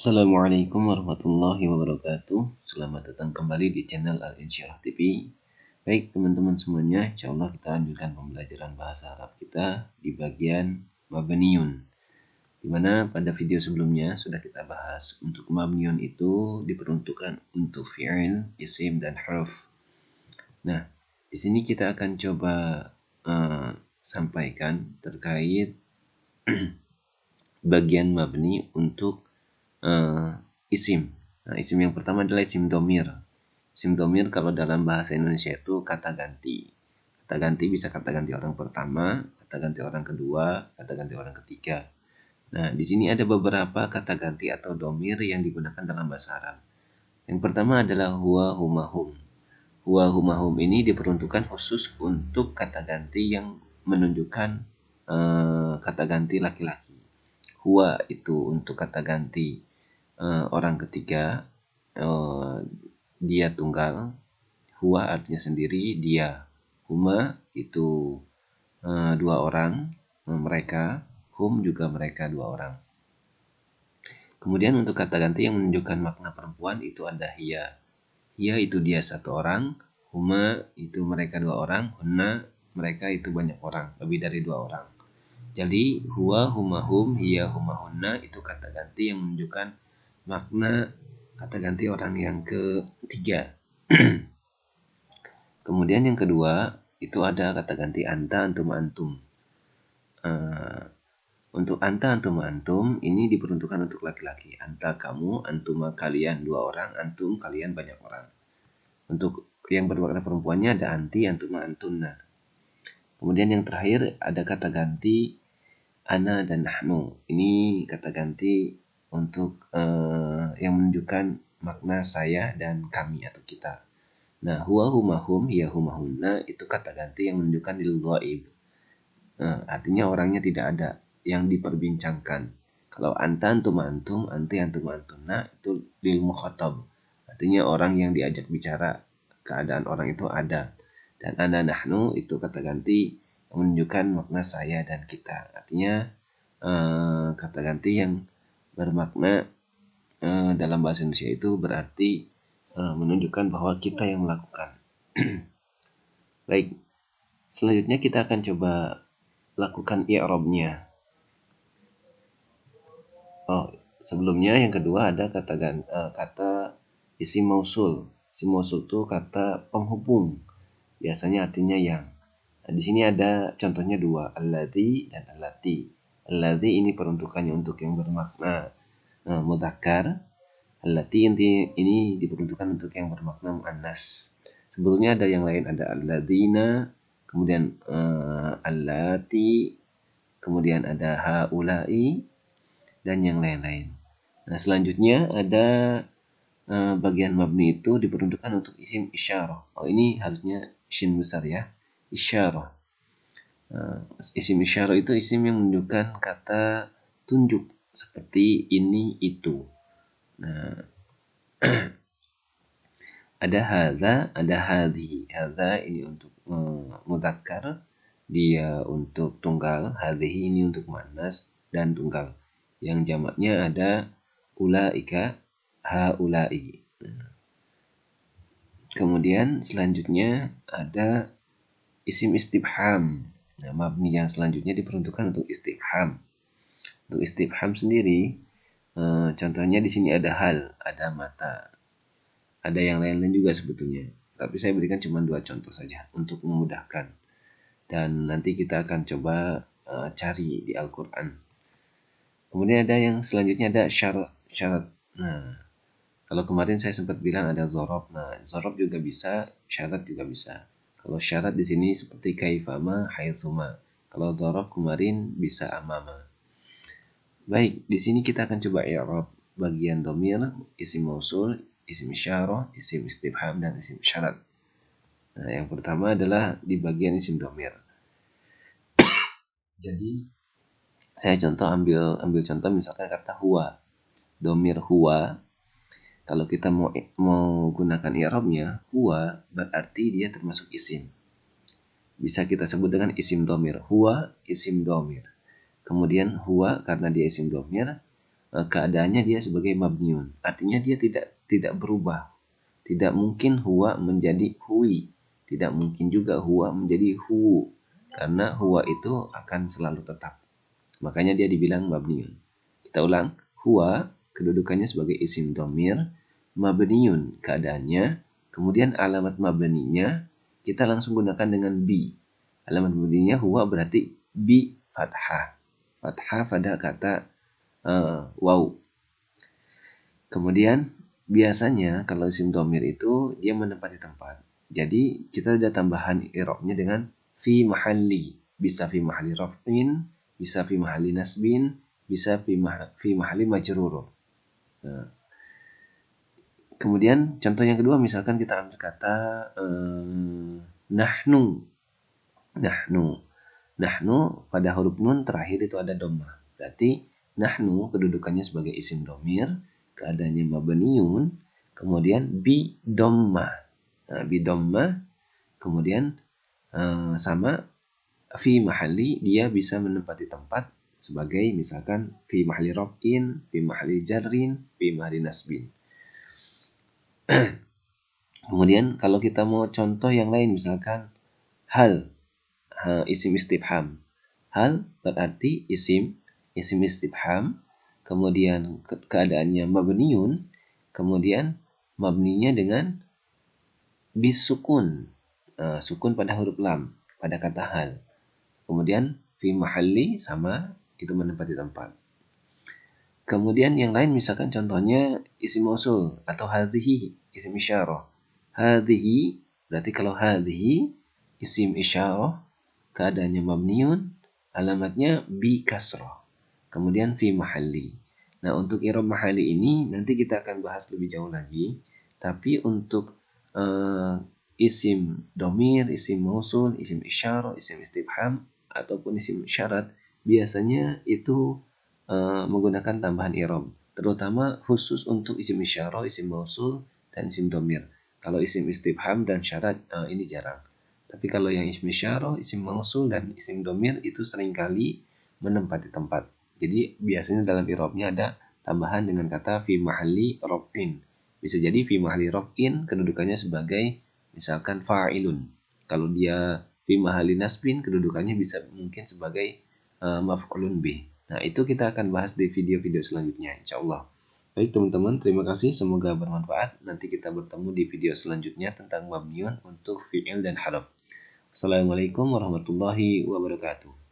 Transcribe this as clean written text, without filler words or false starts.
Assalamualaikum warahmatullahi wabarakatuh. Selamat datang kembali di channel Al-Insyirah TV. Baik teman-teman semuanya, insya Allah kita lanjutkan pembelajaran bahasa Arab kita di bagian Mabniun, dimana pada video sebelumnya sudah kita bahas untuk Mabniun itu diperuntukkan untuk fi'il, isim, dan huruf. Nah, di sini kita akan coba sampaikan terkait bagian mabni untuk isim. Nah, isim yang pertama adalah isim domir. Isim domir kalau dalam bahasa Indonesia itu kata ganti. Kata ganti bisa kata ganti orang pertama, kata ganti orang kedua, kata ganti orang ketiga. Nah, di sini ada beberapa kata ganti atau domir yang digunakan dalam bahasa Arab. Yang pertama adalah huwa, huma, hum. Huwa, huma, hum ini diperuntukkan khusus untuk kata ganti yang menunjukkan kata ganti laki-laki. Huwa itu untuk kata ganti orang ketiga, dia tunggal. Huwa artinya sendiri, dia. Huma itu dua orang, mereka. Hum juga mereka dua orang. Kemudian untuk kata ganti yang menunjukkan makna perempuan itu ada hiya. Hiya itu dia satu orang. Huma itu mereka dua orang. Hunna mereka itu banyak orang, lebih dari dua orang. Jadi huwa, huma, hum, hiya, huma, hunna itu kata ganti yang menunjukkan makna kata ganti orang yang ketiga. Kemudian yang kedua itu ada kata ganti anta, antum, antum. Untuk anta, antum, antum ini diperuntukkan untuk laki-laki. Anta kamu, antuma kalian dua orang, antum kalian banyak orang. Untuk yang bermakna perempuannya ada anti, antuma, antunna. Kemudian yang terakhir ada kata ganti ana dan nahnu. Ini kata ganti untuk yang menunjukkan makna saya dan kami atau kita. Nah, huwa, huma, hum, hiya, huma, hunna itu kata ganti yang menunjukkan lil ghaib. Artinya orangnya tidak ada, yang diperbincangkan. Kalau anta, antum, antum, anti, antum, antunna itu lil mukhatab. Artinya orang yang diajak bicara, keadaan orang itu ada. Dan ana, nahnu itu kata ganti yang menunjukkan makna saya dan kita. Artinya kata ganti yang bermakna dalam bahasa Indonesia itu berarti menunjukkan bahwa kita yang melakukan. Baik, selanjutnya kita akan coba lakukan i'rabnya. Sebelumnya yang kedua ada kata isim mausul. Isim mausul itu kata penghubung. Biasanya artinya yang. Nah, di sini ada contohnya dua, alladzi dan allati. Alladzi ini peruntukannya untuk yang bermakna mudzakkar. Allati ini diperuntukkan untuk yang bermakna muannas. Sebelumnya ada yang lain, ada alladzina, kemudian allati, kemudian ada haula'i dan yang lain-lain. Nah, selanjutnya ada bagian mabni itu diperuntukkan untuk isim isyarah. Ini harusnya shin besar ya. Isyarah. Isim isyarah itu isim yang menunjukkan kata tunjuk seperti ini, itu. Nah, ada hadza, ada hadhi. Hadza ini untuk mudzakkar, dia untuk tunggal, hadhihi ini untuk muannas dan tunggal. Yang jamaknya ada ulaika, haulai. Kemudian selanjutnya ada isim istifham. Nah, mabni yang selanjutnya diperuntukkan untuk istifham. Untuk istifham sendiri, contohnya di sini ada hal, ada mata. Ada yang lain-lain juga sebetulnya. Tapi saya berikan cuma 2 contoh saja untuk memudahkan. Dan nanti kita akan coba cari di Al-Quran. Kemudian ada yang selanjutnya ada syarat. Nah, kalau kemarin saya sempat bilang ada zorob. Nah, zorob juga bisa, syarat juga bisa. Kalau syarat di sini seperti kaifama, haitsuma. Kalau zorob kemarin bisa amama. Baik, di sini kita akan coba i'rab bagian domir, isim mausul, isim isyarah, isim istifham, dan isim syarat. Nah, yang pertama adalah di bagian isim domir. Jadi saya ambil contoh misalkan kata huwa. Domir huwa. Kalau kita mau gunakan i'rabnya, huwa berarti dia termasuk isim. Bisa kita sebut dengan isim domir. Huwa isim domir. Kemudian huwa karena dia isim domir, keadaannya dia sebagai mabniun. Artinya dia tidak berubah. Tidak mungkin huwa menjadi hui. Tidak mungkin juga huwa menjadi hu. Karena huwa itu akan selalu tetap. Makanya dia dibilang mabniun. Kita ulang. Huwa kedudukannya sebagai isim domir. Mabniun keadaannya. Kemudian alamat mabninya kita langsung gunakan dengan bi. Alamat mabninya huwa berarti bi fathah. Fathah pada kata waw. Kemudian biasanya kalau isim domir itu dia menempati tempat. Jadi kita ada tambahan i'rabnya dengan fi mahalli. Bisa fi mahalli raf'in, bisa fi mahalli nasbin, bisa fi mahalli majrur. Nah, kemudian contoh yang kedua misalkan kita ambil kata nahnu. Nahnu pada huruf nun terakhir itu ada dhammah. Berarti nahnu kedudukannya sebagai isim domir, keadaannya mabniun, kemudian bi dhammah. Nah, bi dhammah kemudian sama fi mahalli dia bisa menempati tempat sebagai misalkan fi mahalli raf'in, fi mahalli jarrin, fi mahalli nasbin. Kemudian kalau kita mau contoh yang lain misalkan hal, isim istifham. Hal berarti isim istifham, kemudian keadaannya mabniun, kemudian mabninya dengan bisukun, sukun pada huruf lam pada kata hal. Kemudian fi mahalli sama itu menempati tempat. Kemudian yang lain misalkan contohnya isim mausul atau hadhihi isim isyarah. Hadhihi berarti kalau hadhihi isim isyarah keadaannya mabniun, alamatnya bi kasrah. Kemudian fi mahalli. Nah, untuk i'rab mahalli ini nanti kita akan bahas lebih jauh lagi. Tapi untuk isim domir, isim mausul, isim isyarah, isim istifham ataupun isim syarat biasanya itu menggunakan tambahan i'rab, terutama khusus untuk isim isyarah, isim mausul dan isim domir. Kalau isim istifham dan syarat ini jarang. Tapi kalau yang isim isyarah, isim mausul dan isim domir itu seringkali menempati tempat. Jadi biasanya dalam i'rabnya ada tambahan dengan kata fi mahalli raf'in. Bisa jadi fi mahalli raf'in kedudukannya sebagai misalkan fa'ilun. Kalau dia fi mahalli nasbin kedudukannya bisa mungkin sebagai maf'ulun bih. Nah, itu kita akan bahas di video-video selanjutnya insyaallah. Baik teman-teman, terima kasih, semoga bermanfaat. Nanti kita bertemu di video selanjutnya tentang mabniun untuk fi'il dan harf. Assalamualaikum warahmatullahi wabarakatuh.